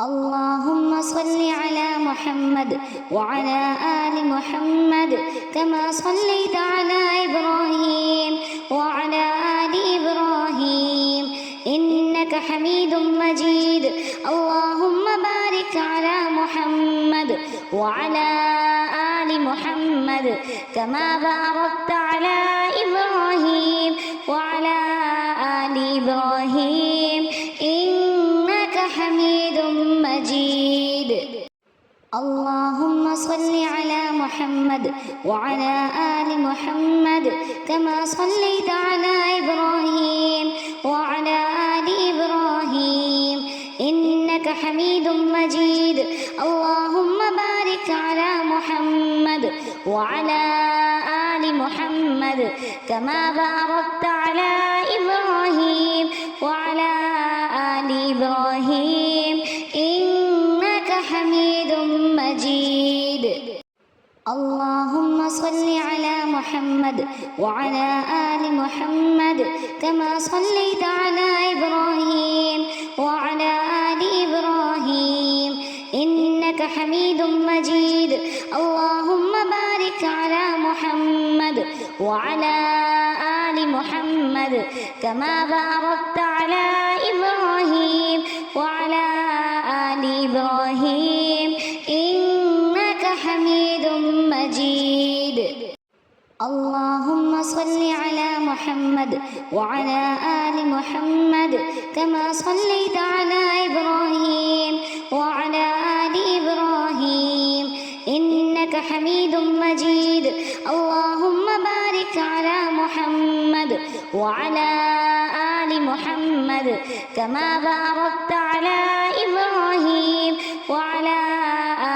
اللهم صل على محمد وعلى آل محمد كما صليت على إبراهيم وعلى آل إبراهيم إنك حميد مجيد. اللهم بارك على محمد وعلى آل محمد كما باركت على إبراهيم وعلى آل إبراهيم إنك حميد مجيد. اللهم صل على محمد وعلى آل محمد كما صليت على إبراهيم وعلى آل إبراهيم إنك حميد مجيد. اللهم بارك على محمد وعلى آل محمد كما باركت على إبراهيم وعلى آل إبراهيم إنك حميد مجيد. اللهم صل على محمد وعلى آل محمد كما صليت على إبراهيم وعلى آل إبراهيم إنك حميد مجيد. اللهم بارك على محمد وعلى آل محمد كما باركت على إبراهيم وعلى آل إبراهيم إنك حميد مجيد. اللهم صل على محمد وعلى آل محمد كما صليت على إبراهيم وعلى آل إبراهيم إنك حميد مجيد. اللهم بارك على محمد وعلى آل محمد كما باركت على إبراهيم وعلى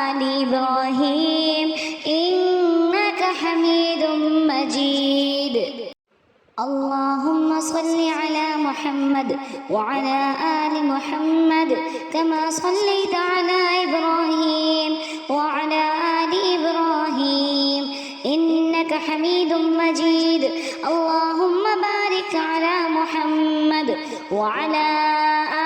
آل إبراهيم إنك حميد مجيد. اللهم صل على محمد وعلى آل محمد كما صليت على إبراهيم وعلى آل إبراهيم إنك حميد مجيد. اللهم بارك على محمد وعلى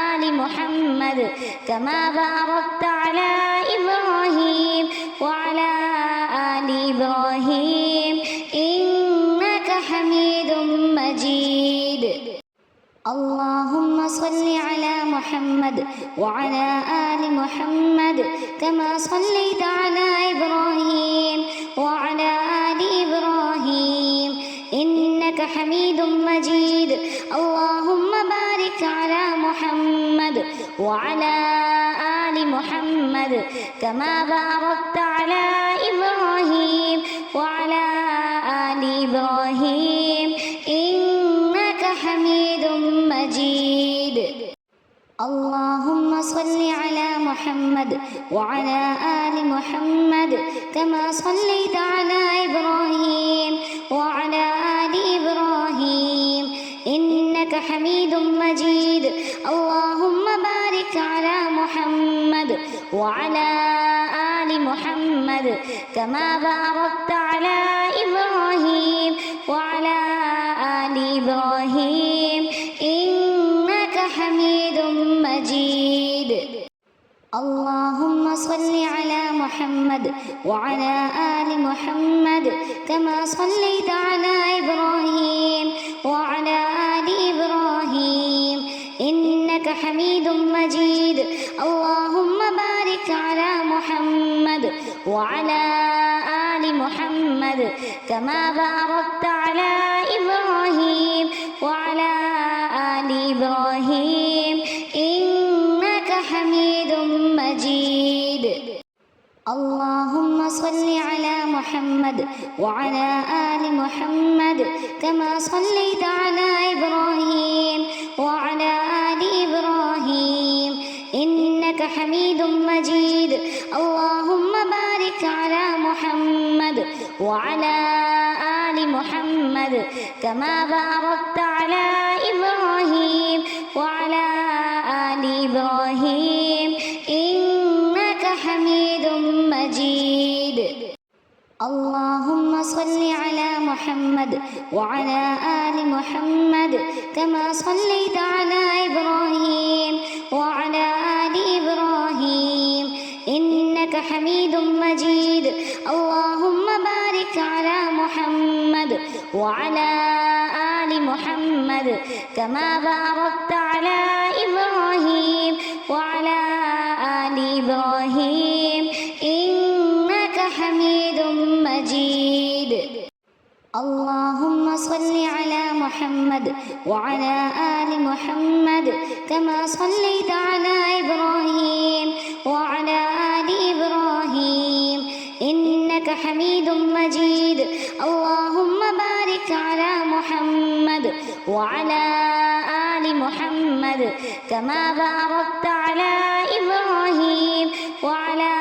آل محمد كما باركت على إبراهيم وعلى آل إبراهيم إنك حميد مجيد. اللهم صل على محمد وعلى آل محمد كما صليت على إبراهيم وعلى آل إبراهيم إنك حميد مجيد. اللهم بارك على محمد وعلى آل محمد كما باركت على إبراهيم وعلى آل إبراهيم إنك حميد مجيد. اللهم صل على محمد وعلى آل محمد كما صليت على إبراهيم وعلى آل إبراهيم إنك حميد مجيد. اللهم بارك على محمد وعلى آل محمد كما باركت على إبراهيم وعلى آل إبراهيم إنك حميد مجيد. اللهم صل على محمد وعلى آل محمد كما صليت على إبراهيم وعلى آل إبراهيم إنك حميد مجيد. اللهم بارك على محمد وعلى آل محمد كما باركت على إبراهيم وعلى آل إبراهيم إنك حميد مجيد. اللهم صل على محمد وعلى آل محمد كما صليت على إبراهيم وعلى آل إبراهيم إنك حميد مجيد. اللهم بارك على محمد وعلى آل محمد كما باركت على إبراهيم وعلى آل إبراهيم إنك حميد مجيد. اللهم صل على محمد وعلى آل محمد كما صليت على إبراهيم وعلى آل إبراهيم حميد مجيد اللهم بارك على محمد وعلى آل محمد كما باركت على إبراهيم وعلى آل إبراهيم إنك حميد مجيد اللهم صل على محمد وعلى آل محمد كما صليت على إبراهيم وعلى آل إبراهيم إنك حميد مجيد اللهم بارك على محمد وعلى آل محمد كما باركت على إبراهيم وعلى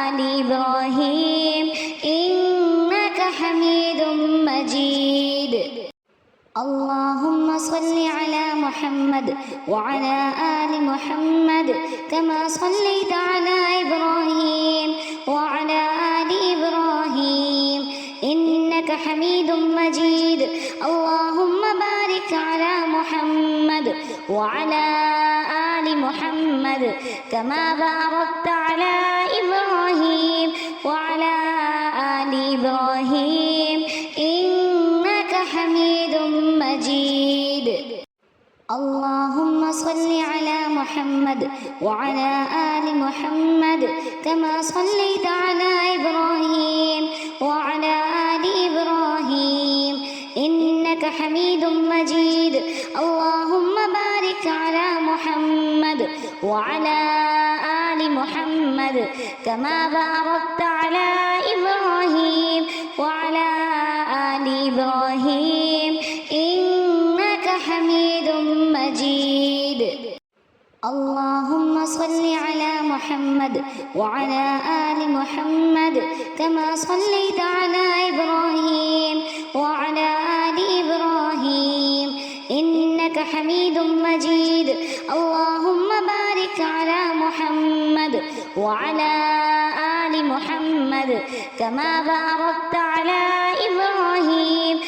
آل إبراهيم إنك حميد مجيد اللهم صل على محمد وعلى آل محمد كما صليت على إبراهيم وعلى آل إبراهيم إنك حميد مجيد اللهم بارك على محمد وعلى آل محمد كما باركت على إبراهيم وعلى آل إبراهيم إنك حميد مجيد اللهم صل على محمد وعلى آل محمد كما صليت على إبراهيم وعلى آل إبراهيم إنك حميد مجيد اللهم بارك على محمد وعلى آل محمد كما باركت على إبراهيم وعلى آل إبراهيم إنك حميد مجيد اللهم صل على محمد وعلى آل محمد كما صليت على إبراهيم وعلى آل إبراهيم إنك حميد مجيد اللهم بارك على محمد وعلى آل محمد كما باركت على إبراهيم